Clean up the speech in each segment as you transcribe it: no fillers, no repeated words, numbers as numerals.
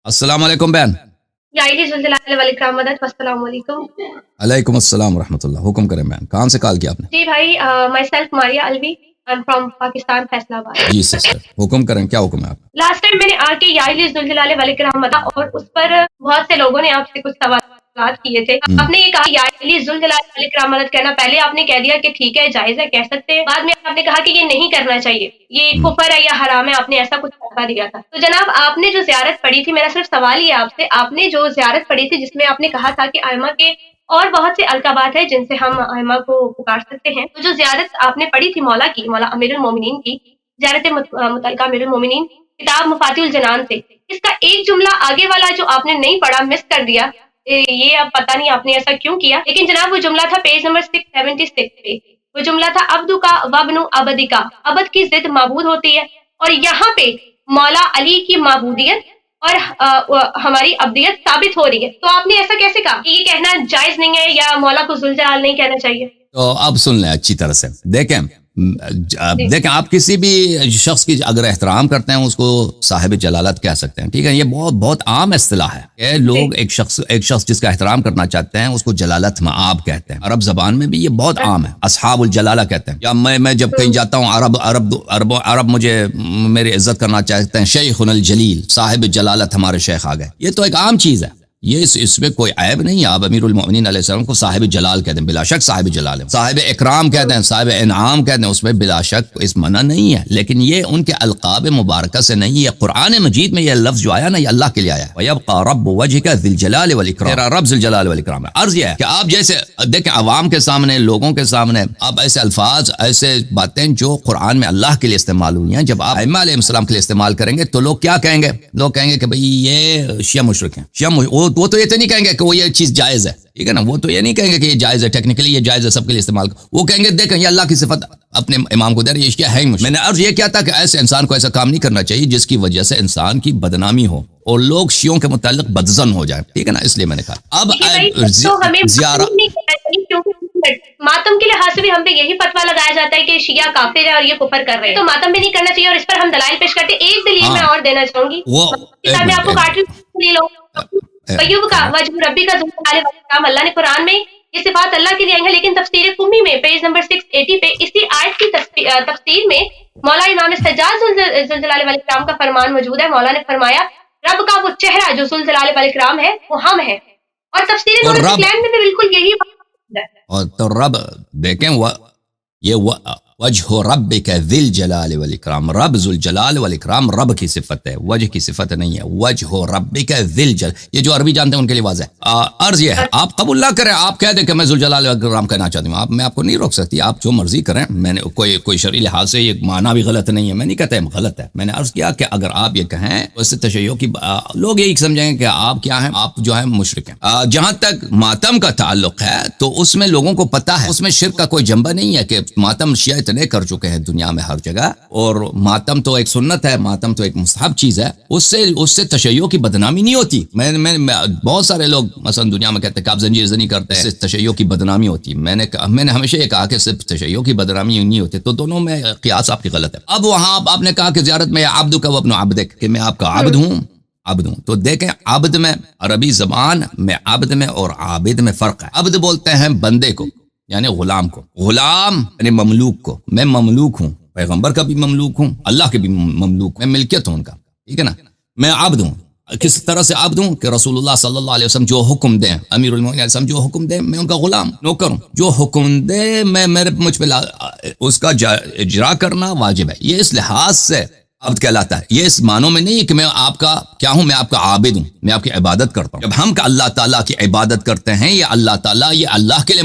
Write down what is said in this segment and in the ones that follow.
السلام علیکم بہن. یا علی صلی اللہ علیہ مدد السلام علیکم. علیکم السلام ورحمۃ اللہ. حکم کریں بہن, کہاں سے کال کیا آپ نے؟ جی بھائی, my self Maria الوی, I am from Pakistan, فیصلہ آباد. جی سسٹر, حکم کریں, کیا حکم ہے آپ؟ لاسٹ ٹائم میں نے آ کے یا علی صلی اللہ علیہ مدد اور اس پر بہت سے لوگوں نے آپ سے کچھ سوالات کیے تھے. آپ نے یہ کہا یا علی صلی اللہ علیہ مدد کہنا, پہلے آپ نے کہہ دیا کہ ٹھیک ہے, جائز ہے, کہہ سکتے ہیں. بعد میں آپ نے کہا کہ یہ نہیں کرنا چاہیے, یہ کفر ہے یا حرام ہے, آپ نے ایسا کچھ بتا دیا تھا. تو جناب, آپ نے جو زیارت پڑھی تھی, میرا صرف سوال یہ آپ سے, آپ نے جو زیارت پڑھی تھی جس میں آپ نے کہا تھا کہ ائمہ کے اور بہت سے القابات ہیں جن سے ہم ائمہ کو پکار سکتے ہیں, تو جو زیارت آپ نے پڑھی تھی مولا کی, مولا امیر المومنین کی زیارت متعلقہ امیر المومنین, کتاب مفاتیح الجنان سے, اس کا ایک جملہ آگے والا جو آپ نے نہیں پڑھا, مس کر دیا, یہ اب پتہ نہیں آپ نے ایسا کیوں کیا, لیکن جناب وہ جملہ تھا پیج نمبر 676 پہ. وہ جملہ تھا عبدو کا وابن عبدی کا, عبد کی ضد معبود ہوتی ہے, اور یہاں پہ مولا علی کی معبودیت اور ہماری عبدیت ثابت ہو رہی ہے. تو آپ نے ایسا کیسے کہا کہ یہ کہنا جائز نہیں ہے یا مولا کو ذوالجلال نہیں کہنا چاہیے؟ تو اب سن لیں اچھی طرح سے, دیکھیں آپ کسی بھی شخص کی اگر احترام کرتے ہیں اس کو صاحب جلالت کہہ سکتے ہیں, ٹھیک ہے. یہ بہت عام اصطلاح ہے کہ لوگ ایک شخص جس کا احترام کرنا چاہتے ہیں اس کو جلالت مآب کہتے ہیں. عرب زبان میں بھی یہ بہت عام ہے, اصحاب الجلالہ کہتے ہیں. یا میں جب کہیں جاتا ہوں, عرب مجھے میری عزت کرنا چاہتے ہیں, شیخنا الجلیل, صاحب جلالت ہمارے شیخ آ گئے. یہ تو ایک عام چیز ہے, یہ اس میں کوئی عیب نہیں ہے. آپ امیر المؤمنین علیہ السلام کو صاحب جلال کہتے ہیں, بلا شک صاحب جلال ہے. صاحب اکرام کہتے ہیں, صاحب انعام کہتے ہیں, اس میں بلا شک اس منع نہیں ہے. لیکن یہ ان کے القاب مبارکہ سے نہیں ہے. قرآن مجید میں یہ لفظ جو آیا نا, یہ اللہ کے لیے آیا ہے, وَيَبْقَى رَبُّ وَجْهِكَ ذِي الْجَلَالِ وَالْإِكْرَامِ. تیرا رب ذی الجلال والاکرام ہے. عرض یہ ہے کہ آپ جیسے دیکھیں عوام کے سامنے, لوگوں کے سامنے آپ ایسے الفاظ, ایسے باتیں جو قرآن میں اللہ کے لیے استعمال ہوئی ہیں, جب آپ ائمہ علیہ السلام کے لیے استعمال کریں گے تو لوگ کیا کہیں گے؟ لوگ کہیں گے کہ بھئی یہ شیعہ مشرک ہیں. وہ تو یہ تو نہیں کہیں گے کہ وہ یہ چیز جائز ہے, ٹھیک ہے نا. وہ تو یہ نہیں کہیں گے کہ یہ جائز ہے, ٹیکنیکلی یہ جائز ہے, سب کے لیے استعمال. وہ کہیں گے دیکھیں یہ اللہ کی صفت اپنے امام کو دے رہی ہے, یہ کیا ہے. میں نے عرض یہ کیا تھا کہ ایسے انسان کو ایسا کام نہیں کرنا چاہیے جس کی وجہ سے انسان کی بدنامی ہو اور لوگ شیعوں کے متعلق بدظن ہو جائیں, ٹھیک ہے نا. اس لیے میں نے کہا اب ماتم کے لحاظ سے بھی ہم پہ یہی فتویٰ لگایا جاتا ہے کہ شیعہ کافر ہے اور یہ کفر کر رہے ہیں, تو ماتم بھی نہیں کرنا چاہیے, اور اس پر ہم دلائل پیش کرتے ہیں. ایک دلیل میں اور دینا چاہوں گی, میں آپ کو کاٹ رہی ہوں. قیوب کا وجہ ربی کا ذوالجلال والاکرام, اللہ نے قرآن میں یہ صفات اللہ کی دی ہیں, لیکن تفسیر قمی میں پیج نمبر 680 پہ اسی آیت کی تفسیر میں مولا امام سجاد ذوالجلال والاکرام کا فرمان موجود ہے. مولا نے فرمایا رب کا وہ چہرہ جو ذوالجلال والاکرام ہے وہ ہم ہیں, اور تفسیر نور الکلام میں بھی بالکل یہی بات ہے. اور تو رب دیکھیں یہ وجہ ربک ذی الجلال والاکرام, رب ذو الجلال والاکرام رب کی صفت ہے, وجہ کی صفت نہیں ہے. وجہ ربک ذی الجلال, یہ جو عربی جانتے ہیں ان کے لیے واضح ہے. عرض یہ ہے آپ قبول نہ کریں, آپ کہہ دیں کہ میں ذو الجلال والاکرام کہنا چاہتی ہوں, میں آپ کو نہیں روک سکتی, آپ جو مرضی کریں. میں نے کوئی شرعی لحاظ سے یہ معنی بھی غلط نہیں ہے, میں نہیں کہتا ہے غلط ہے. میں نے عرض کیا کہ اگر آپ یہ کہیں تو اس سے تشیع کی لوگ یہی سمجھیں گے کہ آپ کیا ہیں, آپ جو ہیں مشرک ہیں. جہاں تک ماتم کا تعلق ہے تو اس میں لوگوں کو پتہ ہے, اس میں شرک کا کوئی جنبہ نہیں ہے کہ ماتم شیعہ اتنے کر چکے ہیں دنیا میں ہر جگہ, اور ماتم تو ایک سنت ہے, ماتم تو ایک مستحب چیز ہے, اس سے تشیع کی بدنامی نہیں ہوتی. میں بہت سارے لوگ مثلا دنیا میں کہتے ہیں کہ آپ زنجیر زنی کرتے ہیں, اس سے تشیع کی بدنامی ہوتی. میں نے ہمیشہ یہ کہا کہ صرف تشیع کی بدنامی نہیں ہوتی, تو دونوں میں قیاس آپ کی غلط ہے. اب وہاں آپ نے کہا کہ زیارت میں عبد کا وابن عبدک, کہ میں آپ کا عبد ہوں. تو دیکھیں عبد میں, عربی زبان میں عبد میں اور عابد میں فرق ہے. عبد بولتے ہیں بندے کو, یعنی غلام کو, غلام یعنی مملوک کو. میں مملوک ہوں, پیغمبر کا بھی مملوک ہوں, اللہ کے بھی مملوک, میں ملکیت ہوں ان کا, ٹھیک ہے نا. میں عبد ہوں. کس طرح سے عبد ہوں کہ رسول اللہ صلی اللہ علیہ وسلم جو حکم دیں, امیر المؤمنین علیہ السلام جو حکم دیں, میں ان کا غلام نوکر ہوں. جو حکم دے میں مجھ پہ اس کا اجرا کرنا واجب ہے. یہ اس لحاظ سے عبد کہلاتا ہے. یہ اس معنوں میں نہیں کہ میں آپ کا کیا ہوں, میں آپ کا عابد ہوں, میں آپ کی عبادت کرتا ہوں. جب ہم کا اللہ تعالیٰ کی عبادت کرتے ہیں, یہ اللہ تعالیٰ یہ اللہ کے لیے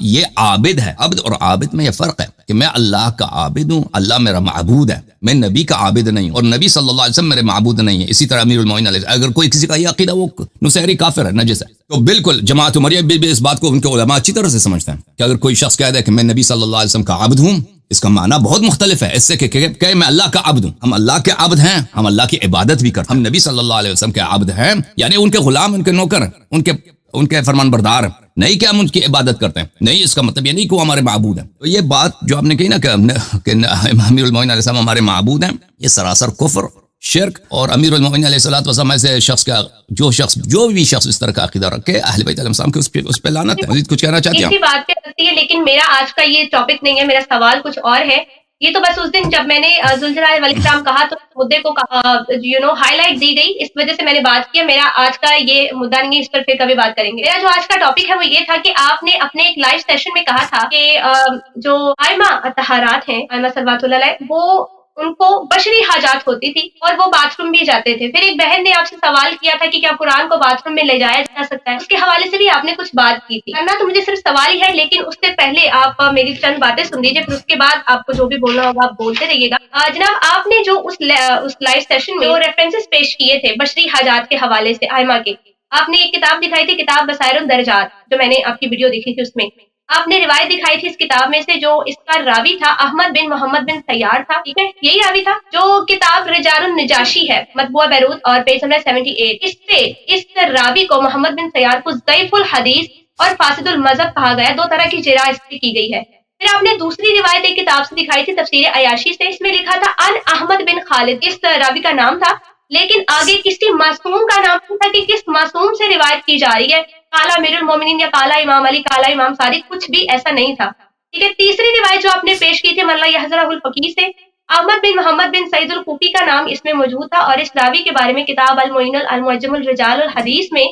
یہ عابد ہے. عبد اور عابد میں یہ فرق ہے کہ میں اللہ کا عابد ہوں, اللہ میرا معبود ہے, میں نبی کا عابد نہیں ہوں, اور نبی صلی اللہ علیہ وسلم میرے معبود نہیں ہے. اسی طرح امیر المؤمنین علیہ السلام, اگر کوئی کسی کا یہ عقیدہ وہ نصیری کافر ہے, نجس ہے, تو بالکل جماعت عمریہ بھی اس بات کو ان کے علماء اچھی طرح سے سمجھتے ہیں کہ اگر کوئی شخص کہہ دے کہ میں نبی صلی اللہ علیہ وسلم کا عبد ہوں, اس کا معنی بہت مختلف ہے اس سے کہ میں اللہ کا عبد ہوں. ہم اللہ کے عبد ہیں, ہم اللہ کی عبادت بھی کرتے ہیں. ہم نبی صلی اللہ علیہ وسلم کے عبد ہیں, یعنی ان کے غلام, ان کے نوکر, ان کے فرمان بردار ہیں, نہیں کہ ہم ان کی عبادت کرتے ہیں. نہیں, اس کا مطلب یہ نہیں کہ وہ ہمارے معبود ہیں. تو یہ بات جو آپ نے کہی نا کہ امیر المؤمنین علیہ السلام ہمارے معبود ہیں, یہ سراسر کفر شرک. اور امیر المومنین علیہ الصلوۃ والسلام سے شخص کا جو بھی شخص اس طرح کا عقیدہ رکھے اہل بیت علیہ السلام کے اس پہ لعنت ہے. مزید کچھ کہنا چاہتی ہیں؟ اسی بات پہ کرتی ہے، لیکن میرا آج کا یہ ٹاپک نہیں ہے، میرا سوال کچھ اور ہے. یہ تو بس اس دن جب میں نے ذوالجلال والاکرام کہا تو مدعے کو ہائی لائٹ دی گئی، اس وجہ سے میں نے بات کیا. میرا آج کا یہ مدعا نہیں ہے، اس پر پھر کبھی بات کریں گے. میرا جو آج کا ٹاپک ہے وہ یہ تھا کہ آپ نے اپنے ایک لائیو سیشن میں کہا تھا کہ جو ائمہ طہارات ہیں، ائمہ صلوات اللہ علیہ، وہ ان کو بشری حاجات ہوتی تھی اور وہ باتھ روم بھی جاتے تھے. پھر ایک بہن نے آپ سے سوال کیا تھا کہ کیا قرآن کو باتھ روم میں لے جایا جا سکتا ہے، اس کے حوالے سے بھی آپ نے کچھ بات کی تھی. کرنا تو مجھے صرف سوال ہی ہے، لیکن اس سے پہلے آپ میری چند باتیں سن لیجیے، پھر اس کے بعد آپ کو جو بھی بولنا ہوگا آپ بولتے رہیے گا. جناب، آپ نے جو اس لائیو سیشن میں ریفرنسز پیش کیے تھے بشری حاجات کے حوالے سے ائمہ کے، آپ نے ایک کتاب دکھائی تھی، کتاب بصائر الدرجات، جو میں نے آپ کی ویڈیو دیکھی تھی، اس میں آپ نے روایت دکھائی تھی اس کتاب میں سے، جو اس کا راوی تھا احمد بن محمد بن سیار تھا. ٹھیک ہے، یہی راوی تھا. جو کتاب رجال النجاشی ہے، مطبوعہ بیروت اور پیج نمبر 78، اس پہ اس راوی کو محمد بن سیار کو ضعیف الحدیث اور فاسد المذہب کہا گیا. 2 طرح کی جرح اس پہ کی گئی ہے. پھر آپ نے دوسری روایت ایک کتاب سے دکھائی تھی، تفسیر عیاشی سے، اس میں لکھا تھا ان احمد بن خالد، اس راوی کا نام تھا، لیکن آگے کسی معصوم کا نام تھا کہ کس معصوم سے روایت کی جا رہی ہے، کالا امیر المومنین یا کالا امام علی، کالا امام صادق، کچھ بھی ایسا نہیں تھا. ٹھیک ہے. تیسری روایت جو آپ نے پیش کی تھی ملا یحزرہ الفقیہ سے، احمد بن محمد بن سعید الکوفی کا نام اس میں موجود تھا، اور اس راوی کے بارے میں کتاب المعین المعجم الرجال الحدیث میں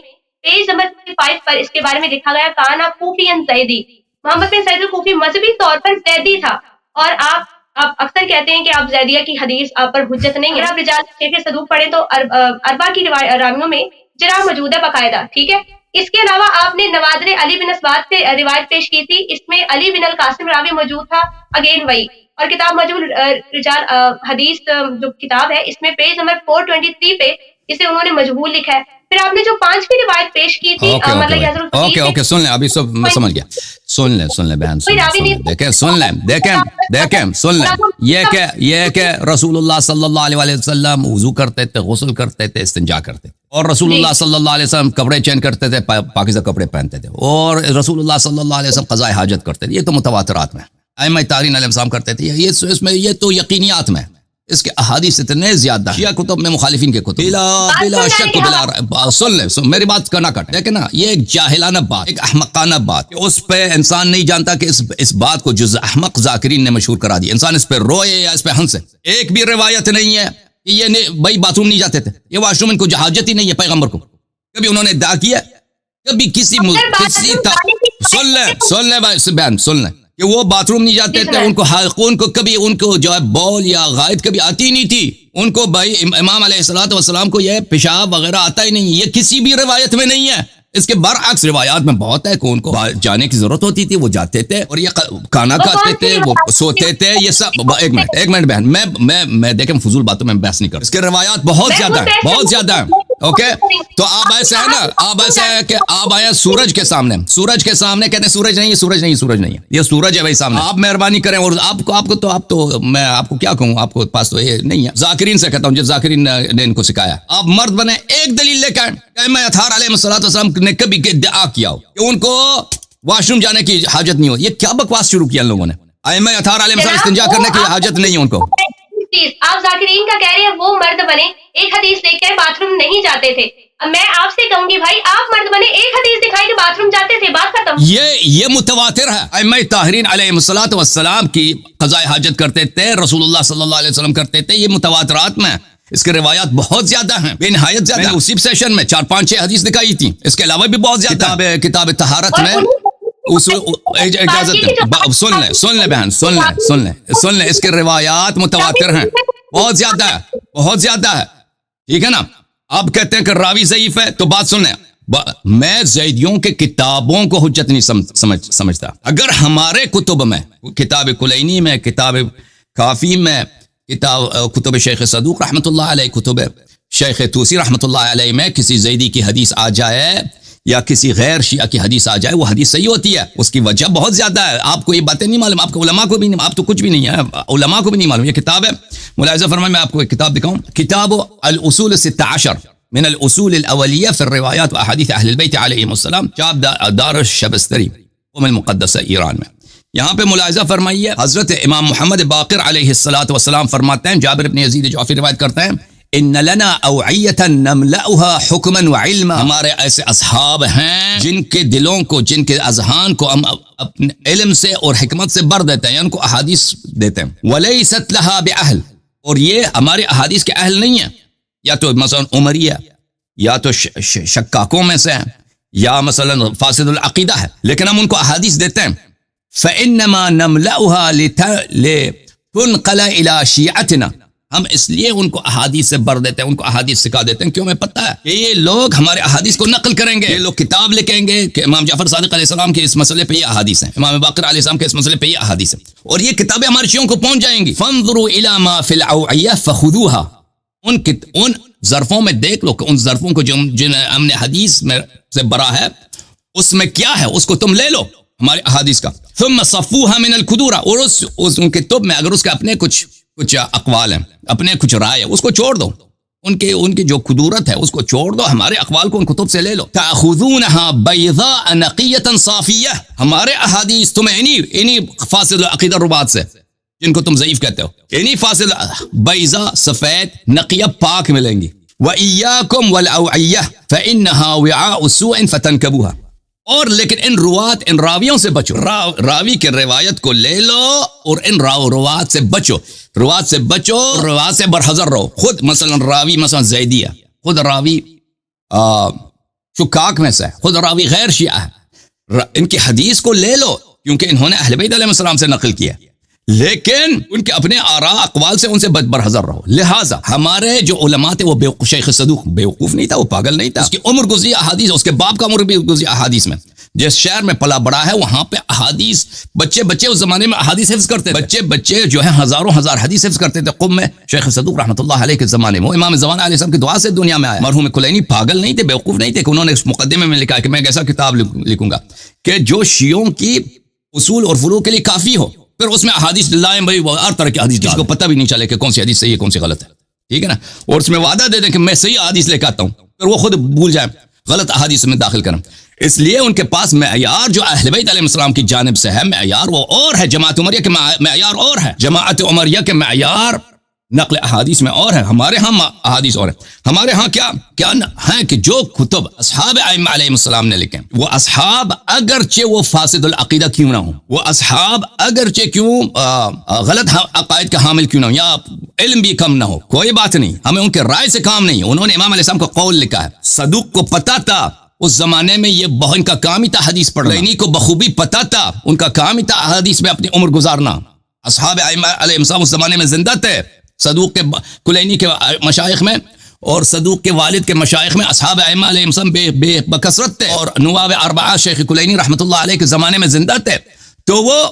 پیج نمبر 5 پر اس کے بارے میں لکھا گیا کانا کوفی زیدی. محمد بن سعید الکوفی مذہبی طور پر زیدی تھا، اور آپ اکثر کہتے ہیں کہ آپ زیدیہ کی حدیث آپ پر حجت نہیں ہے. آپ رجال شیخ صدوق پڑھیں تو اربع کی راویوں میں جرح موجود ہے باقاعدہ. ٹھیک ہے. اس کے علاوہ آپ نے نوادر علی بن اسبات سے روایت پیش کی تھی، اس میں علی بن القاسم راوی موجود تھا، اگین وہی. اور کتاب مجموع رجال حدیث جو کتاب ہے، اس میں پیج نمبر 423 پہ اسے انہوں نے مجہول لکھا ہے. پھر آپ نے جو 5ویں روایت پیش کی تھی اوکے سن لیں، ابھی سب میں سمجھ گیا. سن لیں بہن، دیکھیں سن لیں. یہ کہ رسول اللہ صلی اللہ علیہ وسلم وضو کرتے تھے، غسل کرتے تھے، استنجا کرتے تھے، اور رسول اللہ صلی اللہ علیہ وسلم کپڑے چینج کرتے تھے، پاکیزہ کپڑے پہنتے تھے، اور رسول اللہ صلی اللہ علیہ وسلم قضاء حاجت کرتے تھے. یہ تو متواترات میں ائمہ تارین علیہ السلام کرتے تھے. یہ تو یقینیات میں، اس کے احادیث اتنے زیادہ شیعہ کتب میں، مخالفین کے کتب بلا شک بلا. سن لیں میری بات کا نہ کٹ. لیکن نا یہ ایک جاہلانہ بات، ایک احمقانہ بات، اس پہ انسان نہیں جانتا کہ اس بات کو جز احمق ذاکرین نے مشہور کرا دی. انسان اس پہ روئے یا اس پہ ہنسے. ایک بھی روایت نہیں ہے کہ یہ بھائی باتھ روم نہیں جاتے تھے، یہ واش روم ان کو حاجت ہی نہیں ہے. پیغمبر کو کبھی انہوں نے ادعا کیا؟ کبھی کسی سن لیں بہن، سن لیں کہ وہ باتھ روم نہیں جاتے تھے، ان کو کبھی ان کو جو ہے بول یا غائط کبھی آتی نہیں تھی. ان کو بھائی امام علیہ الصلوۃ والسلام کو یہ پیشاب وغیرہ آتا ہی نہیں. یہ کسی بھی روایت میں نہیں ہے. اس کے برعکس روایات میں بہت ہے کہ ان کو جانے کی ضرورت ہوتی تھی، وہ جاتے تھے، اور یہ کھانا کھاتے تھے، وہ سوتے تھے. یہ سب ایک منٹ بہن، میں دیکھیں فضول باتوں میں بحث نہیں کر. اس کے روایات بہت زیادہ ہیں. اوکے، تو آپ ایسے ہے نا، آپ ایسے ہے کہ آپ آئے سورج کے سامنے کہتے ہیں سورج نہیں ہے، یہ سورج ہے بھائی سامنے. آپ مہربانی کریں. اور آپ تو میں آپ کو کیا کہوں، آپ کو پاس تو یہ نہیں ہے. ذاکرین سے کہتا ہوں، جو ذاکرین نے ان کو سکھایا. آپ مرد بنے، ایک دلیل لے کر ائمہ اطہار علیہ الصلوۃ والسلام نے کبھی ادعا کیا ہو کہ ان کو واش روم جانے کی حاجت نہیں ہو. یہ کیا بکواس شروع کیا ان لوگوں نے. ائمہ اطہار علیہ السلام استنجا کرنے کی حاجت نہیں ہے ان کو. آپ ذاکرین کا کہہ رہے ہیں وہ مرد بنے، ایک حدیث لے کر باتھ روم نہیں جاتے تھے. اب میں آپ سے کہوں گی بھائی آپ مرد بنے، ایک حدیث دکھائی کہ باتھ روم جاتے تھے، بات ختم. یہ متواتر ہے. ائمہ طاہرین علیہ الصلوۃ والسلام کی قضاء حاجت کرتے تھے، رسول اللہ صلی اللہ علیہ وسلم کرتے تھے. یہ متواترات میں اس کے روایات بہت زیادہ ہیں، بے نہایت زیادہ. میں نے اسی سیشن میں 4-5-6 حدیث دکھائی تھی. اس کے علاوہ بھی بہت زیادہ کتاب طہارت میں اجازت. سن لیں بہن، سن لیں. اس کے روایات متواتر ہیں، بہت زیادہ ہے. ٹھیک ہے نا. آپ کہتے ہیں کہ راوی ضعیف ہے، تو بات سن لیں. میں زیدیوں کے کتابوں کو حجت نہیں سمجھتا. اگر ہمارے کتب میں، کتاب کلینی میں، کتاب کافی میں، کتب شیخ صدوق رحمۃ اللہ علیہ، کتب شیخ توسی رحمۃ اللہ علیہ میں کسی زیدی کی حدیث آ جائے یا کسی غیر شیعہ کی حدیث آ جائے، وہ حدیث صحیح ہوتی ہے. اس کی وجہ بہت زیادہ ہے. آپ کو یہ باتیں نہیں معلوم، آپ کو علماء کو بھی نہیں، آپ تو کچھ بھی نہیں ہے، علماء کو بھی نہیں معلوم. یہ کتاب ہے، ملاحظہ فرمائیں. میں آپ کو ایک کتاب دکھاؤں. کتاب الاصول 16 من الاصول الاولیہ فی الروایات واحادیث اہل البیت علیہم السلام، چاپ دار الشبستری المقدسہ ایران میں. یہاں پہ ملاحظہ فرمائیے، حضرت امام محمد باقر علیہ الصلوۃ والسلام فرماتے ہیں، جابر بن یزید جعفی روایت کرتے ہیں، ان لنا اوعیۃ نملأها حکما وعلما، ہمارے ایسے اصحاب ہیں جن کے دلوں کو، جن کے اذہان کو ہم اپنے علم سے اور حکمت سے بھر دیتے ہیں، یعنی ان کو احادیث دیتے ہیں. ولیست لها باہل، اور یہ ہمارے احادیث کے اہل نہیں ہیں، یا تو مثلا عمریہ، یا تو شکاکوں میں سے ہیں، یا مثلا فاسد العقیدہ ہے، لیکن ہم ان کو احادیث دیتے ہیں. فانما نملأها لتنقل الى شیعتنا، ہم اس لیے ان کو احادیث سے بھر دیتے ہیں، ان کو احادیث سکھا دیتے ہیں. کیوں؟ ہمیں پتہ ہے کہ یہ لوگ ہمارے احادیث کو نقل کریں گے، یہ لوگ کتاب لکھیں گے کہ امام جعفر صادق علیہ السلام کے اس مسئلے پہ یہ احادیث ہیں، امام باقر علیہ السلام کے اس مسئلے پہ یہ احادیث ہیں، اور یہ کتابیں ہمارے شیعوں کو پہنچ جائیں گی. فانظروا الى ما في الاوعیہ فخذوها، ان ظرفوں میں دیکھ لو کہ ان ظرفوں کو جن ہم نے حدیث میں سے بھرا ہے اس میں کیا ہے، اس کو تم لے لو ہمارے احادیث کا. ثم صفوها من القدورہ، اور اس ان کے تب میں اگر اس کے اپنے کچھ اقوال ہیں، اپنے کچھ رائے ہے، اس کو چھوڑ دو، ان کی جو قدورت ہے اس کو چھوڑ دو، ہمارے اقوال کو ان کتب سے لے لو. تاخذونها بیضاء نقیۃ صافیہ، ہمارے احادیث تمہیں انہی فاسد العقیدہ ربات سے جن کو تم ضعیف کہتے ہو، انہی فاسد بیضاء سفید نقیہ پاک ملیں گی. وَإِيَّاكُمْ وَالْأَوْعِيَّةِ فَإِنَّهَا وِعَاءُ سُوءٍ فَتَنْكَبُوهَا، اور لیکن ان روات، ان راویوں سے بچو، راوی کے روایت کو لے لو اور ان روات سے بچو، روات سے بچو، روات سے برحذر رہو. خود مثلا راوی مثلا زیدیہ، خود راوی شکاک میں سے ہے، خود راوی غیر شیعہ ہے، ان کی حدیث کو لے لو کیونکہ انہوں نے اہل بیت علیہ السلام سے نقل کیا، لیکن ان کے اپنے آراء اقوال سے ان سے برحذر رہو. لہٰذا ہمارے جو علماء تھے، وہ شیخ صدوق بیوقوف نہیں تھا، وہ پاگل نہیں تھا، اس کی عمر گزری احادیث، اس کے باپ کا عمر بھی گزری احادیث میں. جس شہر میں پلا بڑا ہے وہاں پہ احادیث، بچے اس زمانے میں احادیث حفظ کرتے تھے، بچے جو ہیں ہزاروں ہزار حدیث حفظ کرتے تھے. قم میں شیخ صدوق رحمۃ اللہ علیہ کے زمانے میں، وہ امام زمانہ علیہ السلام کی دعا سے دنیا میں آیا. مرحوم کلینی پاگل نہیں تھے، بیوقوف نہیں تھے کہ انہوں نے اس مقدمے میں لکھا کہ میں ایک ایسا کتاب لکھوں گا کہ جو شیعوں کی اصول اور فروع کے لیے کافی ہو، پھر اس میں احادیث لائیں بھائی، ہر طرح کی حدیث جس کو پتہ بھی نہیں چلے کہ کون سی حدیث صحیح ہے کون سی غلط ہے، ٹھیک ہے نا، اور اس میں وعدہ دے دیں کہ میں صحیح حدیث لے کے آتا ہوں، پھر وہ خود بھول جائیں، غلط احادیث میں داخل کریں. اس لیے ان کے پاس معیار جو اہل بیت علیہ السلام کی جانب سے ہے، معیار وہ اور ہے، جماعت عمریہ کے معیار اور ہے، جماعت عمریہ کے معیار نقل احادیث میں اور ہے، ہمارے ہاں احادیث اور ہے. ہمارے ہاں کیا ہے کہ جو کتب اصحاب ائمہ علیہ السلام نے لکھے، وہ اصحاب اگرچہ وہ فاسد العقیدہ کیوں نہ ہوں، وہ اصحاب اگرچہ کیوں غلط عقائد کا حامل کیوں نہ ہوں، یا علم بھی کم نہ ہو، کوئی بات نہیں، ہمیں ان کے رائے سے کام نہیں. انہوں نے امام علیہ السلام کا قول لکھا ہے، صدوق کو پتہ تھا اس زمانے میں، یہ ان کا کام ہی تھا حدیث پڑھنا، کلینی کو بخوبی پتہ تھا، ان کا کام ہی تھا حدیث میں اپنی عمر گزارنا. اصحاب ائمہ علیہ السلام اس زمانے میں زندہ تھے، صدوق کے کلینی کے مشائخ میں اور صدوق کے والد کے مشائخ میں اصحاب ائمہ علیہ السلام بے بکثرت تھے، اور نواب اربعہ شیخ کلینی رحمۃ اللہ علیہ کے زمانے میں زندہ تھے. تو وہ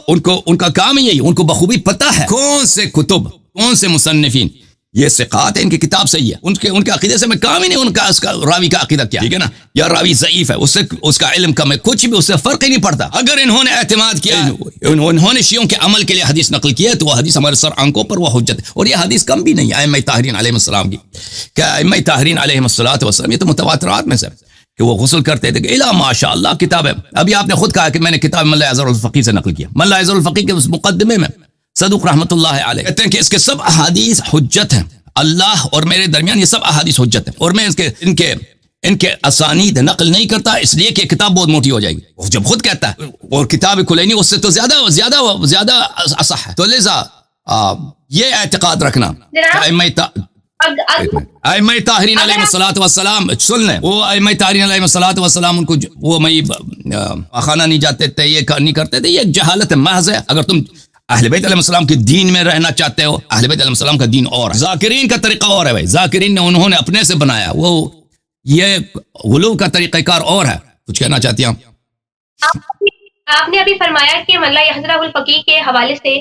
ان کا کام ہی یہی، ان کو بخوبی پتہ ہے کون سے کتب، کون سے مصنفین یہ ثقات ہے، ان کی کتاب صحیح ہے، ان کے عقیدے سے میں کام ہی نہیں، ان کا اس کا راوی کا عقیدہ کیا، ٹھیک ہے نا، یا راوی ضعیف ہے، اس کا علم کم ہے، کچھ بھی اس سے فرق ہی نہیں پڑتا. اگر انہوں نے اعتماد کیا، انہوں نے شیعوں کے عمل کے لیے حدیث نقل کیا ہے، تو وہ حدیث ہمارے سر آنکھوں پر وہ حجت ہے. اور یہ حدیث کم بھی نہیں ہے ائمہ طاہرین علیہ السلام کی، کیا ائمہ طاہرین علیہ السلام، یہ تو متواترات میں سے کہ وہ غسل کرتے تھے کہ الا ماشاء اللہ کتاب ہے. ابھی آپ نے خود کہا کہ میں نے کتاب ملا عذر الفقی سے نقل کیا، ملا عذر الفقی کے اس مقدمے میں صدوق رحمۃ اللہ علیہ کہتے ہیں کہ اس کے سب احادیث حجت ہیں، اللہ اور میرے درمیان یہ سب احادیث حجت ہیں، اور میں ان کے اسانید نقل نہیں کرتا اس لیے کہ کتاب بہت موٹی ہو جائے گی. جب خود کہتا ہے، اور کتاب کلینی اس سے تو زیادہ اصح ہے. تو لذا یہ اعتقاد رکھنا ائمہ طاہرین علیہ الصلوۃ والسلام، سن لیں، وہ ائمہ طاہرین علیہ الصلوۃ والسلام ان کو وہ خانہ نہیں جاتے تھے، یہ نہیں کرتے تھے، یہ ایک جہالت محض ہے. اگر تم اہل بیت علیہ السلام کے دین میں رہنا چاہتے ہو، اہل بیت علیہ السلام کا دین اور ہے، ذاکرین کا طریقہ اور ہے بھائی، ذاکرین نے انہوں نے اپنے سے بنایا، وہ یہ غلو کا طریقہ کار اور ہے. کچھ کہنا چاہتی ہیں آپ نے ابھی فرمایا کہ ملا یحضرہ الفقی کے حوالے سے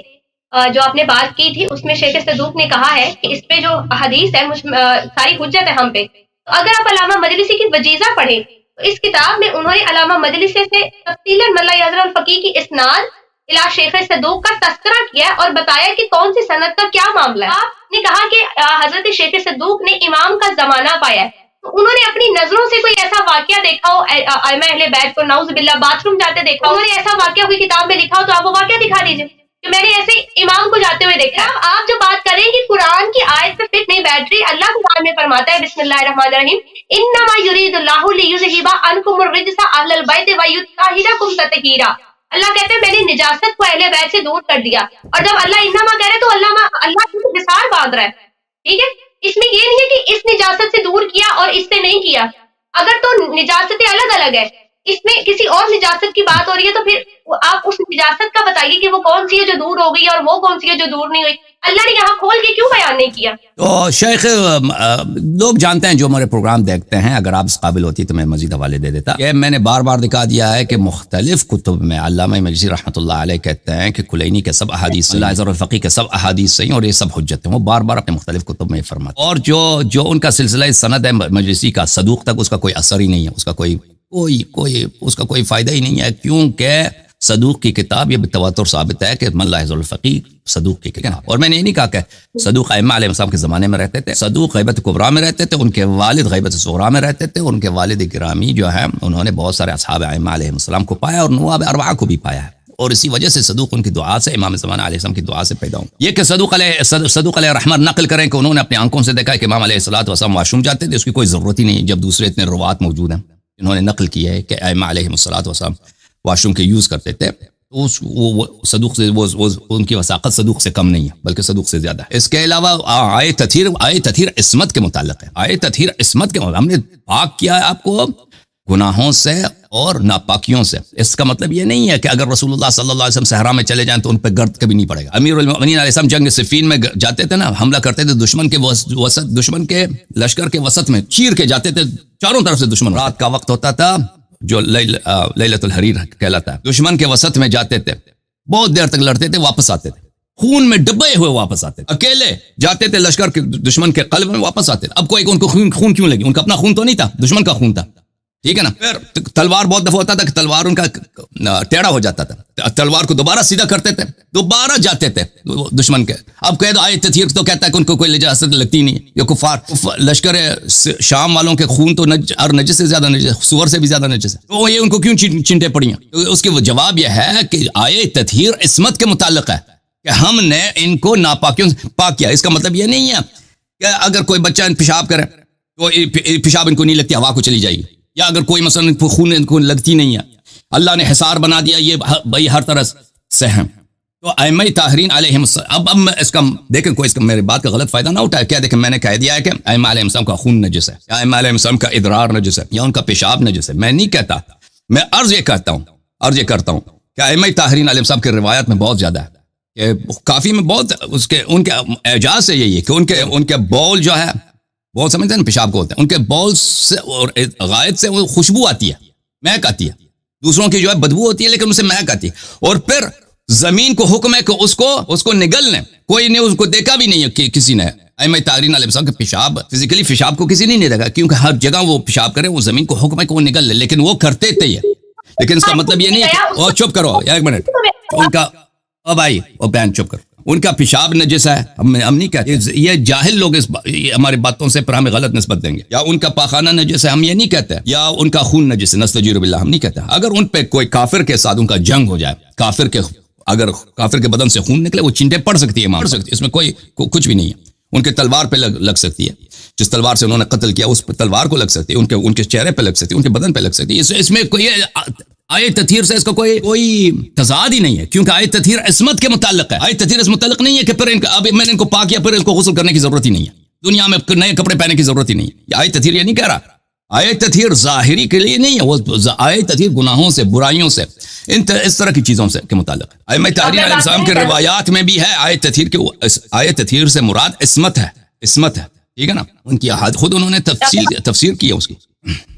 جو آپ نے بات کی تھی، اس میں شیخ صدوق نے کہا ہے کہ اس پہ جو حدیث ہے ساری حجت ہے ہم پہ. تو اگر آپ علامہ مجلسی کی وجیزہ پڑھیں تو اس کتاب میں انہوں نے علامہ مجلسی سے تفصیلاً ملا یحضرہ الفقی کی اسناد الى شیخ صدوق کا تذکرہ کیا اور بتایا کہ کون سی سند کا کیا معاملہ ہے. آپ نے کہا کہ حضرت شیخ صدوق نے امام کا زمانہ پایا ہے، تو انہوں نے اپنی نظروں سے کوئی ایسا واقعہ دیکھا ہو، ائمہ اہل بیت کو نعوذ باللہ باتھ روم جاتے دیکھا ہو، انہوں نے ایسا واقعہ کوئی کتاب میں لکھا ہو تو آپ وہ واقعہ دکھا دیجیے، کہ میں نے ایسے امام کو جاتے ہوئے دیکھا. آپ جو بات کریں کہ قرآن کی آیت پہ فٹ نہیں بیٹھ رہی, اللہ قرآن میں فرماتا ہے بسم اللہ الرحمن الرحیم انما یرید اللہ لیذہب عنکم الرجس اہل البیت ویطہرکم تطہیرا. اللہ کہتے ہیں میں نے نجاست کو اہل بیت سے دور کر دیا. اور جب اللہ انما کہہ رہے تو اللہ کی مثال باندھ رہا ہے. ٹھیک ہے, اس میں یہ نہیں ہے کہ اس نجاست سے دور کیا اور اس سے نہیں کیا. اگر تو نجاستیں الگ الگ ہے, اس میں کسی اور نجاست کی بات ہو رہی ہے تو پھر آپ اس نجاست کا بتائیے کہ وہ کون سی ہے جو دور ہو گئی اور وہ کون سی ہے جو دور نہیں ہوئی. اللہ نے یہاں کھول کے کیوں بیان نہیں کیا؟ تو شیخ لوگ جانتے ہیں جو ہمارے پروگرام دیکھتے ہیں, اگر آپ اس قابل ہوتی تو میں مزید حوالے دے دیتا. یہ میں نے بار بار دکھا دیا ہے کہ مختلف کتب میں علامہ مجلسی رحمۃ اللہ علیہ کہتے ہیں کہ کلینی کے سب احادیث صحیح, الفقی کے سب احادیث صحیح اور یہ سب حجت ہیں. وہ بار بار اپنے مختلف کتب میں فرماتے ہیں. اور جو ان کا سلسلہ سند ہے مجلسی کا صدوق تک, اس کا کوئی اثر ہی نہیں ہے, اس کا کوئی فائدہ ہی نہیں ہے, کیونکہ صدوق کی کتاب یہ بالتواتر ثابت ہے کہ من لا یحفظ الفقیہ صدوق کی کتاب. اور میں نے یہ نہیں کہا کہ صدوق ائمہ علیہ السلام کے زمانے میں رہتے تھے, صدوق غیبت کبریٰ میں رہتے تھے, ان کے والد غیبت صغریٰ میں رہتے تھے, ان کے والد گرامی جو ہیں انہوں نے بہت سارے اصحاب ائمہ علیہ السلام کو پایا اور نواب اربعہ کو بھی پایا ہے, اور اسی وجہ سے صدوق ان کی دعا سے, امام زمانہ علیہ السلام کی دعا سے پیدا ہوں. یہ کہ صدوق علیہ رحمہ نقل کریں کہ انہوں نے اپنی آنکھوں سے دیکھا کہ امام علیہ الصلوۃ والسلام واشروم جاتے تھے, اس کی کوئی ضرورت ہی نہیں جب دوسرے اتنے روات موجود ہیں انہوں نے نقل کیا ہے کہ ائمہ علیہ الصلوۃ والسلام واشروم کے یوز کرتے تھے. وہ صدوق سے وہ ان کی وثاقت صدوق سے کم نہیں ہے بلکہ صدوق سے زیادہ ہے. اس کے علاوہ آئے تطہیر عصمت کے متعلق ہے. آئے تطہیر عصمت کے ہم نے پاک کیا ہے آپ کو گناہوں سے اور ناپاکیوں سے. اس کا مطلب یہ نہیں ہے کہ اگر رسول اللہ صلی اللہ علیہ وسلم صحرا میں چلے جائیں تو ان پہ گرد کبھی نہیں پڑے گا. امیر المؤمنین علیہ السلام جنگ صفین میں جاتے تھے نا, حملہ کرتے تھے دشمن کے وسط, دشمن کے لشکر کے وسط میں چیر کے جاتے تھے, چاروں طرف سے دشمن. رات کا وقت ہوتا تھا جو لیلۃ الحریر کہلاتا ہے, دشمن کے وسط میں جاتے تھے, بہت دیر تک لڑتے تھے, واپس آتے تھے خون میں ڈبے ہوئے واپس آتے تھے, اکیلے جاتے تھے لشکر کے دشمن کے قلب میں واپس آتے تھے. اب کوئی ان کو خون کیوں لگی, ان کا اپنا خون تو نہیں تھا, دشمن کا خون تھا. ٹھیک ہے نا. پھر تلوار بہت دفعہ ہوتا تھا کہ تلوار ان کا ٹیڑھا ہو جاتا تھا, تلوار کو دوبارہ سیدھا کرتے تھے, دوبارہ جاتے تھے دشمن کے. اب کہہ دو آئے تطہیر تو کہتا ہے کہ ان کو کوئی نجاست لگتی نہیں. یہ کفار لشکر شام والوں کے خون تو نجس سے زیادہ نجس, سور سے بھی زیادہ نجس ہے, تو یہ ان کو کیوں چنٹے پڑی ہیں؟ تو اس کے جواب یہ ہے کہ آئے تطہیر عصمت کے متعلق ہے کہ ہم نے ان کو ناپاکیوں سے پاک کیا. اس کا مطلب یہ نہیں ہے کہ اگر کوئی بچہ پیشاب کرے تو پیشاب ان کو نہیں لگتی, ہوا کو چلی جائے گی, یا اگر کوئی مثلا خون ان کو لگتی نہیں ہے, اللہ نے حصار بنا دیا, یہ بھائی ہر طرح سے ہیں. تو ائمہ طاہرین علیہم السلام, اب اس کا دیکھیں کوئی اس کا میری بات کا غلط فائدہ نہ اٹھائے. کیا دیکھیں میں نے کہہ دیا ہے کہ ائمہ علیہ السلام کا خون نجس ہے, یا ائمہ علیہ السلام کا ادرار نجس ہے, یا ان کا پیشاب نجس ہے. میں نہیں کہتا, میں عرض یہ کرتا ہوں کہ ائمہ طاہرین علیہ السلام کی روایت میں بہت زیادہ ہے کہ کافی میں بہت ان کے اعجاز سے یہی ہے کہ ان کے بول جو ہے بہت سمجھتے ہیں نا پیشاب کو ہوتے ہیں, ان کے بول سے اور غائط سے وہ خوشبو آتی ہے, مہک آتی ہے. دوسروں کی جو ہے بدبو ہوتی ہے لیکن ان سے مہک آتی ہے. اور پھر زمین کو حکم ہے کہ اس کو نگل لیں. کوئی نے اس کو دیکھا بھی نہیں ہے کہ کسی نے ائمہ طاہرین علیہ السلام کے پیشاب, فزیکلی پیشاب کو کسی نے نہیں دیکھا, کیونکہ ہر جگہ وہ پیشاب کرے, وہ زمین کو حکم ہے کہ وہ نگل لے, لیکن وہ کرتے تھے یہ. لیکن اس کا مطلب یہ نہیں ہے, اور چپ کرو ایک منٹ, ان کا او بھائی او بہن چپ کرو, ان کا پیشاب نجس ہے, ہم نہیں کہتے. یہ جاہل لوگ ہماری باتوں سے پر ہمیں غلط نسبت دیں گے. یا ان کا پاخانہ نجس ہے, ہم یہ نہیں کہتے. یا ان کا خون نجس ہے, نستجیر باللہ, ہم نہیں کہتے. اگر ان پہ کوئی کافر کے ساتھ ان کا جنگ ہو جائے, اگر کافر کے بدن سے خون نکلے, وہ چنٹے پڑ سکتی ہے, مار سکتی ہے, اس میں کوئی کچھ بھی نہیں ہے. ان کے تلوار پہ لگ سکتی ہے, جس تلوار سے انہوں نے قتل کیا اس تلوار کو لگ سکتی ہے, ان کے چہرے پہ لگ سکتی ہے, ان کے بدن پہ لگ سکتی ہے. اس میں کوئی آئے تطہیر سے اس کا کوئی تضاد ہی نہیں ہے, کیونکہ آئے تطہیر عصمت کے متعلق ہے. آئے تطہیر اس متعلق نہیں ہے کہ پھر اب میں نے ان کو پاک کیا پھر ان کو غسل کرنے کی ضرورت ہی نہیں ہے, دنیا میں نئے کپڑے پہننے کی ضرورت ہی نہیں ہے. آئے تطہیر یہ نہیں کہہ رہا, آئے تطہیر ظاہری کے لیے نہیں ہے, وہ آئے تطہیر گناہوں سے, برائیوں سے, اس طرح کی چیزوں سے کے متعلق. ائمہ طاہرین علیہ السلام کے روایات میں بھی ہے آئے تطہیر کے, آئے تطہیر سے مراد عصمت ہے, ٹھیک ہے نا. ان کی خود انہوں نے تفسیر کی ہے اس کی.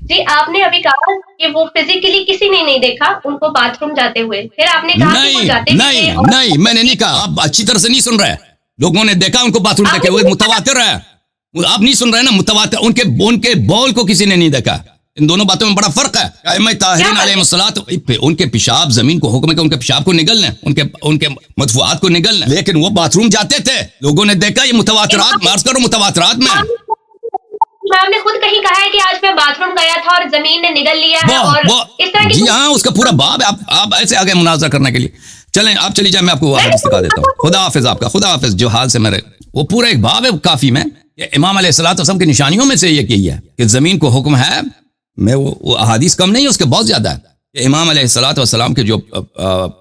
جی آپ نے ابھی کہا کہ وہ فزیکلی کسی نے نہیں دیکھا ان کو باتھ روم جاتے ہوئے, پھر آپ نے کہا کہ وہ جاتے نہیں, میں نے نہیں کہا, آپ اچھی طرح سے نہیں سن رہے. لوگوں نے دیکھا ان کو باتھ روم دیکھے ہوئے, متواتر ہے, آپ نہیں سن رہے نا, متواتر. ان کے بول کو کسی نے نہیں دیکھا. ان دونوں باتوں میں بڑا فرق ہے. ائمہ طاہرین علیہ الصلوۃ, ان کے پیشاب زمین کو حکم ہے کہ ان کے پیشاب کو نگل لیں, ان کے مدفوعات کو نگل لیں, لیکن وہ باتھ روم جاتے تھے, لوگوں نے دیکھا. یہ متواترات مارس کرو, متواترات میں امام نے خود کہیں کہا ہے کہ آج میں باتھ روم گیا تھا اور زمین نے نگل لیا ہے, اور اس طرح کی. جی ہاں, اس کا پورا باب ہے. آپ ایسے آگے مناظرہ کرنے کے لیے چلیں آپ چلی جائیں، میں آپ کو وہ حدیث دکھا دیتا ہوں. خدا حافظ آپ کا، خدا حافظ. جو حال سے میرے وہ پورا ایک باب ہے کافی میں، کہ امام علیہ الصلوۃ والسلام کی نشانیوں میں سے یہ ہے کہ زمین کو حکم ہے، میں وہ احادیث کم نہیں ہے، اس کے بہت زیادہ ہے، کہ امام علیہ الصلوۃ والسلام کے جو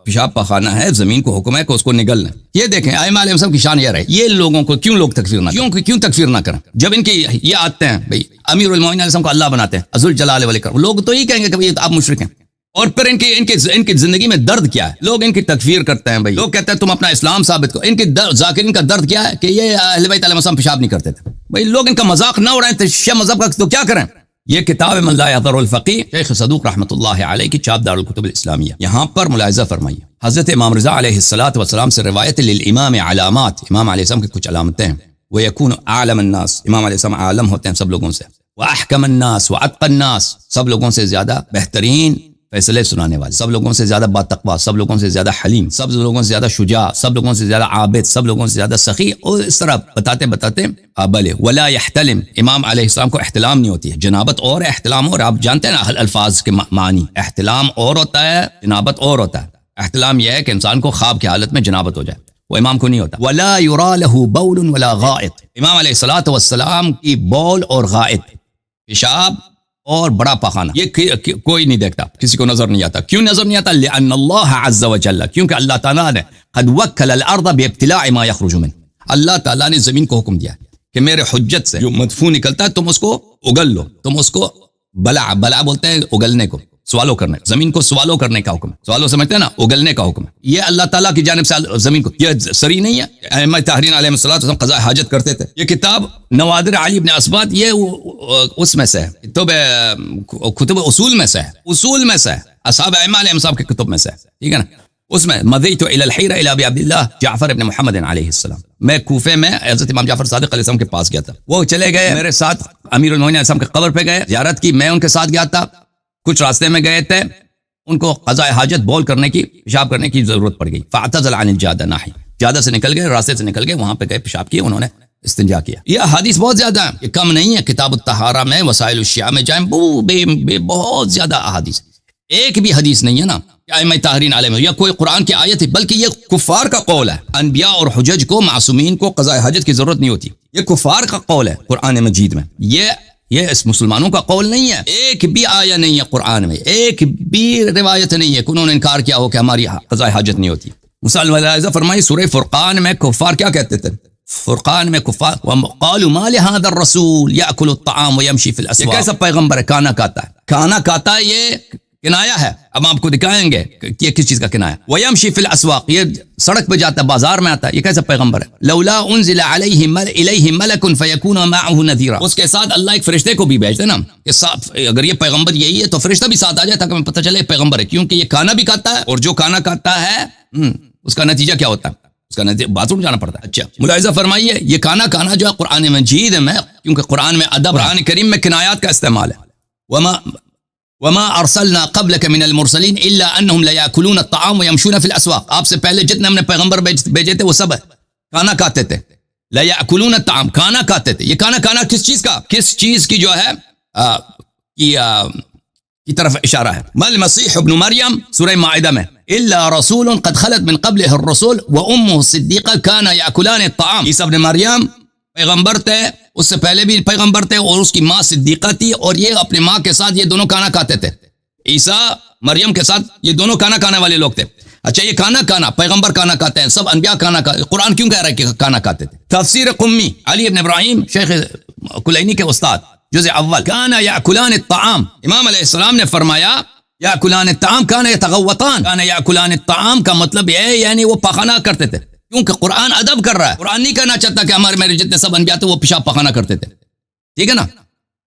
پیشاب پخانہ ہے زمین کو حکم ہے کہ اس کو نگل لیں. یہ دیکھیں ائمہ علیہ السلام کی شان یہ رہے. یہ لوگوں کو کیوں لوگ تکفیر نہ کریں، کیوں تکفیر نہ کریں جب ان کی یہ آتے ہیں بھائی امیر المومنین علیہ السلام کو اللہ بناتے ہیں ذوالجلال والاکرام. لوگ تو یہ کہیں گے کہ بھائی آپ مشرک ہیں. اور پھر ان کی زندگی میں درد کیا ہے؟ لوگ ان کی تکفیر کرتے ہیں بھائی، لوگ کہتے ہیں تم اپنا اسلام ثابت کرو. ان کے ذاکرین کا درد کیا ہے کہ یہ اہل بیت علیہ السلام پیشاب نہیں کرتے تھے. بھائی لوگ ان کا مذاق نہ اڑائیں تو شیعہ مذہب کا تو کیا کریں. یہ کتاب من لا یضر الفقیہ شیخ صدوق رحمۃ اللہ علیہ کی چاپ دار الکتب الاسلامیہ. یہاں پر ملاحظہ فرمائیے حضرت امام رضا علیہ الصلوۃ والسلام سے روایت للامام علامات، امام علیہ السلام کی کچھ علامتیں ہیں. ویکون اعلم الناس، امام علیہ السلام عالم ہوتے ہیں سب لوگوں سے. واحکم الناس واتقى الناس، سب لوگوں سے زیادہ بہترین فیصلے سنانے والے، سب لوگوں سے زیادہ باتقوا، سب لوگوں سے زیادہ حلیم، سب لوگوں سے زیادہ شجاع، سب لوگوں سے زیادہ عابد، سب لوگوں سے زیادہ سخی. اور اس طرح بتاتے ابل ولا يحتلم، امام علیہ السلام کو احتلام نہیں ہوتی ہے. جنابت اور احتلام اور، آپ جانتے ہیں نا الفاظ کے معنی. احتلام اور ہوتا ہے، جنابت اور ہوتا ہے. احتلام یہ ہے کہ انسان کو خواب کی حالت میں جنابت ہو جائے، وہ امام کو نہیں ہوتا. ولا يرى له بول ولا غائط، امام علیہ الصلوۃ والسلام کی بول اور غائط، پیشاب اور بڑا پخانہ، یہ کوئی نہیں دیکھتا، کسی کو نظر نہیں آتا. کیوں نظر نہیں آتا؟ لأن اللہ عز وجل، کیونکہ اللہ تعالیٰ نے قد وکل الارض بابتلاع ما یخرج منه، اللہ تعالیٰ نے زمین کو حکم دیا کہ میرے حجت سے جو مدفون نکلتا ہے تم اس کو اگل لو، تم اس کو بلع بولتے ہیں اگلنے کو، سوالو کرنے، زمین کو سوالو کرنے کا حکم ہے. سوالو سمجھتے ہیں نا، اگلنے کا حکم ہے. یہ اللہ تعالیٰ کی جانب سے زمین کو، یہ سری نہیں ہے. ائمہ طاہرین علیہ الصلوۃ والسلام قضاء حاجت کرتے تھے. یہ کتاب نوادر علی بن اسبات، یہ اس میں سے ہے، کتب اصول میں سے ہے، اصول میں سے ہے، اصحاب ائمہ علیہ السلام کی کتب میں سے ہے. ٹھیک ہے نا. اس میں مضیت الی الحیرہ الی ابی عبداللہ جعفر ابن محمد علیہ السلام، میں کوفے میں حضرت امام جعفر صادق علیہ السلام کے پاس گیا تھا. وہ چلے گئے میرے ساتھ، امیر المومنین علیہ السلام کے قبر پہ گئے، زیارت کی، میں ان کے ساتھ گیا تھا. کچھ راستے میں گئے تھے، ان کو قضاء حاجت بول کرنے کی، پیشاب کرنے کی ضرورت پڑ گئی. فاعتزل عن الجادہ، ناحی جادہ سے نکل گئے، راستے سے نکل گئے، وہاں پہ گئے، پیشاب کیے، انہوں نے استنجا کیا. یہ حدیث بہت زیادہ ہے، یہ کم نہیں ہے. کتاب الطہارہ میں، وسائل الشیعہ میں جائیں، بہت زیادہ احادیث. ایک بھی حدیث نہیں ہے نا ائمہ طاہرین علیہ یا کوئی قرآن کی آیت ہے، بلکہ یہ کفار کا قول ہے. انبیاء اور حجج کو، معصومین کو قضاء حاجت کی ضرورت نہیں ہوتی. یہ کفار کا قول ہے قرآن مجید میں، یہ اس مسلمانوں کا قول نہیں ہے. ایک بھی آیہ نہیں ہے قرآن میں، ایک بھی روایت نہیں ہے کہ انہوں نے انکار کیا ہو کہ ہماری قضاء حاجت نہیں ہوتی. مثال ملاحظہ فرمائی سورہ فرقان میں کفار کیا کہتے تھے؟ فرقان میں کفار وقالوا ما لهذا الرسول ياكل الطعام ويمشي في الاسواق، یہ کیسا پیغمبر ہے کھانا کھاتا ہے. کھانا کھاتا ہے، یہ کنایا ہے. اب آپ کو دکھائیں گے کہ کس چیز کا کنایا. ويمشي في الاسواق، یہ سڑک پہ جاتا ہے، بازار میں آتا ہے، یہ کیسا پیغمبر ہے. لولا انزل الیہ ملک فیکون معه نذیرا، اس کے ساتھ اللہ ایک فرشتے کو بھی بھیجتے نا، کہ اگر یہ پیغمبر یہی ہے تو فرشتہ بھی ساتھ آ جائے تاکہ ہمیں پتہ چلے پیغمبر ہے. کیونکہ یہ کھانا بھی کھاتا ہے، اور جو کھانا کھاتا ہے اس کا نتیجہ کیا ہوتا ہے؟ اس کا نتیجہ باتھ روم جانا پڑتا ہے. اچھا ملاحظہ فرمائیے، یہ کھانا کھانا جو ہے قرآن مجید میں، کیونکہ قرآن میں ادب، قرآن کریم میں کنایات کا استعمال ہے. وما ارسلنا قبلك من المرسلين الا انهم لا ياكلون الطعام ويمشون في الاسواق، آپ سے پہلے جتنے ہم نے پیغمبر بھیجے تھے وہ سب کھانا کھاتے تھے. لا ياكلون الطعام، کھانا کھاتے تھے. یہ کھانا کھانا کس چیز کا، کس چیز کی جو ہے کی طرف اشارہ ہے. مل مسیح ابن مریم سورہ مائدہ میں، الا رسول قد خلت من قبله الرسل وامه الصدیقہ كانا ياكلان الطعام، عیسی ابن مریم پیغمبر تھے، اس سے پہلے بھی پیغمبر تھے، اور اس کی ماں صدیقہ تھی، اور یہ اپنی ماں کے ساتھ یہ دونوں کھانا کھاتے تھے. عیسیٰ مریم کے ساتھ یہ دونوں کھانا کھانے والے لوگ تھے. اچھا یہ کھانا کھانا، پیغمبر کھانا کھاتے ہیں، سب انبیاء کھانا کھاتے، قرآن کیوں کہہ رہا ہے کہ کھانا کھاتے تھے؟ تفسیر قمی علی ابن ابراہیم شیخ کلینی کے استاد، جزء اول، کانا یاکلان الطعام، امام علیہ السلام نے فرمایا یاکلان الطعام کانا یتغوطان، کانا یاکلان الطعام کا مطلب یہ ہے یعنی وہ پخانا کرتے تھے. کیونکہ قرآن ادب کر رہا ہے، قرآن نہیں کہنا چاہتا کہ ہمارے میرے جتنے سب انبیاء تھے وہ پیشاب پخانا کرتے تھے. ٹھیک ہے نا.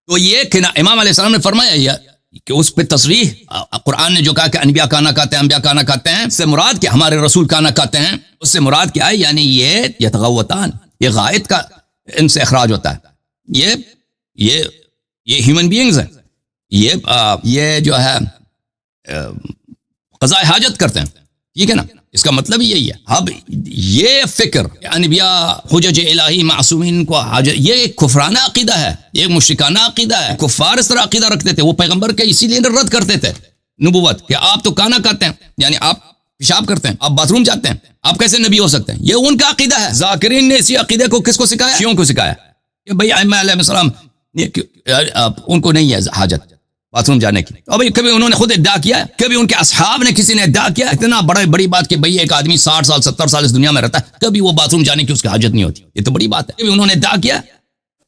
تو یہ امام علیہ السلام نے فرمایا کہ اس پہ تصریح قرآن نے جو کہا کہ انبیاء کھانا کھاتے ہیں، انبیاء کھانا کھاتے ہیں، اس سے مراد کہ ہمارے رسول کھانا کھاتے ہیں، اس سے مراد کیا ہے؟ یعنی یہ یتغوطان، یہ غائط کا ان سے اخراج ہوتا ہے. یہ ہیومن بینگز ہیں، یہ جو ہے قضاء حاجت کرتے ہیں. ٹھیک ہے نا. اس کا مطلب یہی ہے. اب یہ فکر انبیاء حجج الہی معصومین کو حاجت، یہ ایک کفرانہ عقیدہ ہے، یہ مشرکانہ عقیدہ ہے. کفار اس طرح عقیدہ رکھتے تھے، وہ پیغمبر کے اسی لیے رد کرتے تھے نبوت، کہ آپ تو کھانا کھاتے ہیں، یعنی آپ پیشاب کرتے ہیں، آپ باتھ روم جاتے ہیں، آپ کیسے نبی ہو سکتے ہیں؟ یہ ان کا عقیدہ ہے۔ ذاکرین نے اسی عقیدے کو کس کو سکھایا؟ شیعوں کو سکھایا کہ بھئی ائمہ علیہ السلام ان کو نہیں ہے حاجت باتھ روم جانے کی۔ اور بھئی کبھی انہوں نے خود ادعا کیا، کبھی ان کے اصحاب نے کسی نے ادعا کیا، اتنا بڑی بات کہ بھئی ایک آدمی 60 سال 70 سال اس دنیا میں رہتا ہے، کبھی وہ باتھ روم جانے کی اس کی حاجت نہیں ہوتی؟ یہ تو بڑی بات ہے۔ کبھی انہوں نے ادعا کیا،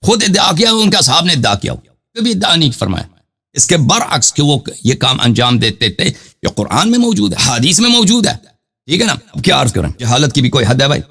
خود ادعا کیا، ان کے اصحاب نے ادعا کیا، کبھی ادعا نہیں فرمایا۔ اس کے برعکس کہ وہ یہ کام انجام دیتے تھے، یہ قرآن میں موجود ہے، حدیث میں موجود ہے، ٹھیک ہے نا؟ اب کیا عرض کریں، جہالت کی بھی کوئی حد ہے بھائی؟